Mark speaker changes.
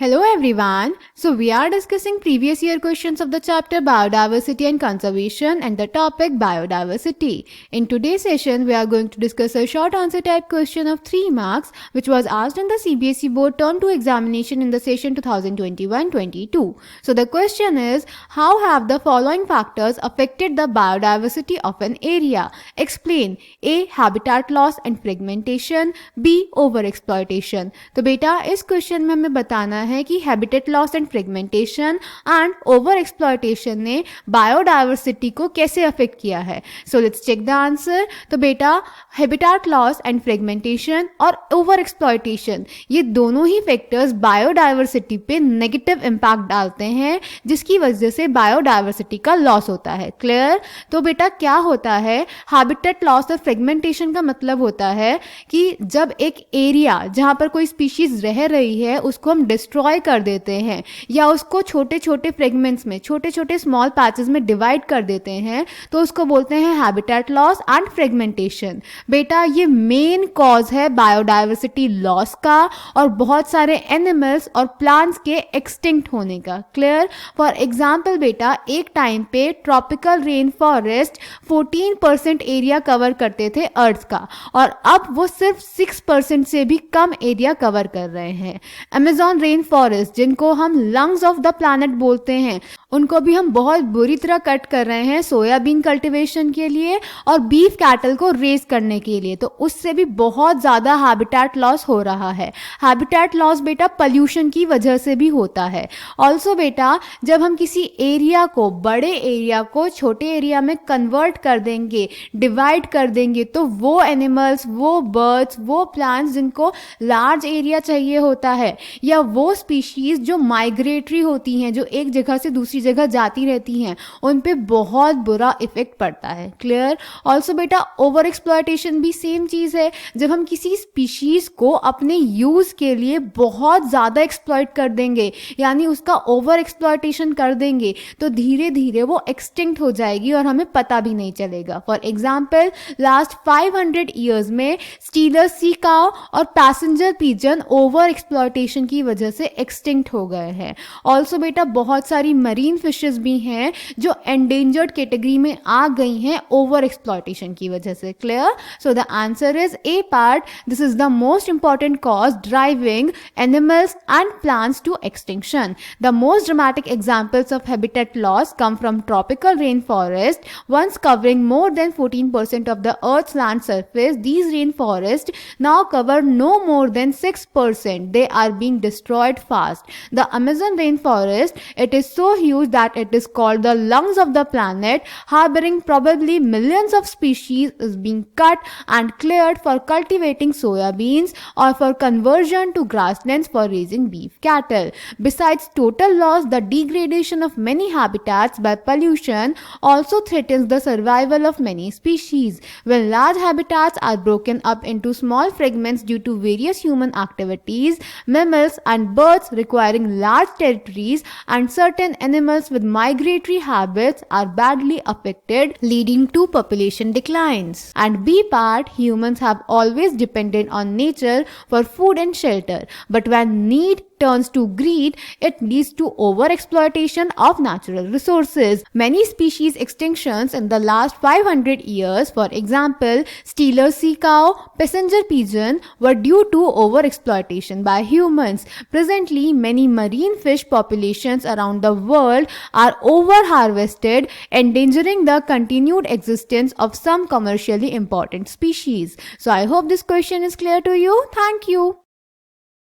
Speaker 1: Hello everyone. So we are discussing previous year questions of the chapter Biodiversity and Conservation and the topic Biodiversity. In today's session, we are going to discuss a short answer type question of 3 marks which was asked in the CBSE board term 2 examination in the session 2021-22. So the question is, how have the following factors affected the biodiversity of an area? Explain. A. Habitat loss and fragmentation. B. Overexploitation. तो बेटा इस question में हमें बताना है कि habitat loss and fragmentation and over exploitation ने biodiversity को कैसे अफेक्ट किया है. So let's check the answer. तो बेटा हैबिटेट लॉस एंड फ्रेगमेंटेशन और ओवर एक्सप्लॉयटेशन ये दोनों ही फैक्टर्स बायोडाइवर्सिटी पे नेगेटिव इम्पैक्ट डालते हैं जिसकी वजह से बायोडाइवर्सिटी का लॉस होता है. क्लियर. तो बेटा क्या होता है हैबिटेट लॉस और फ्रेगमेंटेशन का मतलब होता है कि जब एक एरिया जहाँ पर कोई स्पीशीज रह रही है उसको हम डिस्ट्रॉय कर देते हैं या उसको छोटे छोटे फ्रेगमेंट्स में छोटे छोटे स्मॉल पैचेस में डिवाइड कर देते हैं तो उसको बोलते हैं हैबिटेट लॉस एंड फ्रेगमेंटेशन. बेटा ये मेन कॉज है बायोडाइवर्सिटी लॉस का और बहुत सारे एनिमल्स और प्लांट्स के एक्सटिंक्ट होने का. क्लियर. फॉर एग्जाम्पल बेटा एक टाइम पे tropical rain forest 14% area cover करते थे अर्थ का और अब वो सिर्फ 6% से भी कम एरिया कवर कर रहे हैं. अमेज़न रेन फॉरेस्ट जिनको हम लंग्स ऑफ द प्लैनेट बोलते हैं उनको भी हम बहुत बुरी तरह कट कर रहे हैं सोयाबीन कल्टीवेशन के लिए और बीफ कैटल को रेज करने के लिए. तो उससे भी बहुत ज़्यादा हैबिटेट लॉस हो रहा है. हैबिटेट लॉस बेटा पॉल्यूशन की वजह से भी होता है. ऑल्सो बेटा जब हम किसी एरिया को बड़े एरिया को छोटे एरिया में कन्वर्ट कर देंगे डिवाइड कर देंगे तो वो एनिमल्स वो बर्ड्स वो प्लांट्स जिनको लार्ज एरिया चाहिए होता है या वो स्पीशीज जो माइग्रेटरी होती हैं जो एक जगह से दूसरी जगह जाती रहती हैं उन पे बहुत बुरा इफेक्ट पड़ता है. क्लियर. ऑल्सो बेटा ओवर एक्सप्लॉयटेशन भी सेम चीज़ है. जब हम किसी स्पीशीज को अपने यूज़ के लिए बहुत ज़्यादा एक्सप्लॉयट कर देंगे यानी उसका ओवर एक्सप्लॉयटेशन कर देंगे तो धीरे धीरे वो एक्सटिंक्ट हो जाएगी और हमें पता भी नहीं चलेगा. फॉर एग्जाम्पल लास्ट 500 ईयर्स में स्टीलर सी काउ और पैसेंजर पिजन ओवर एक्सप्लॉयटेशन की वजह से एक्सटिंक्ट हो गए हैं. ऑल्सो बेटा बहुत सारी मरीन फिशेस भी हैं जो एंडेंजर्ड कैटेगरी में आ गई हैं ओवर एक्सप्लॉयटेशन की वजह से. Clear. So the answer is a part. This is the most important cause driving animals and plants to extinction. The most dramatic examples of habitat loss come from tropical rainforest once covering more than 14% of the earth's land surface. These rainforests now cover no more than 6%. They are being destroyed fast. The Amazon rainforest, it is so huge that it is called the lungs of the planet. Harboring probably millions of species is being cut and cleared for cultivating soybeans or for conversion to grasslands for raising beef cattle. Besides total loss, the degradation of many habitats by pollution also threatens the survival of many species. When large habitats are broken up into small fragments due to various human activities, mammals and birds requiring large territories and certain animals with migratory habits are badly affected, leading to population declines. And B part, humans have always depended on nature for food and shelter, but when need turns to greed, it leads to overexploitation of natural resources. Many species extinctions in the last 500 years, for example, Steller sea cow, passenger pigeon, were due to overexploitation by humans. Presently, many marine fish populations around the world are overharvested, endangering the continued existence of some commercially important species. So I hope this question is clear to you. Thank you.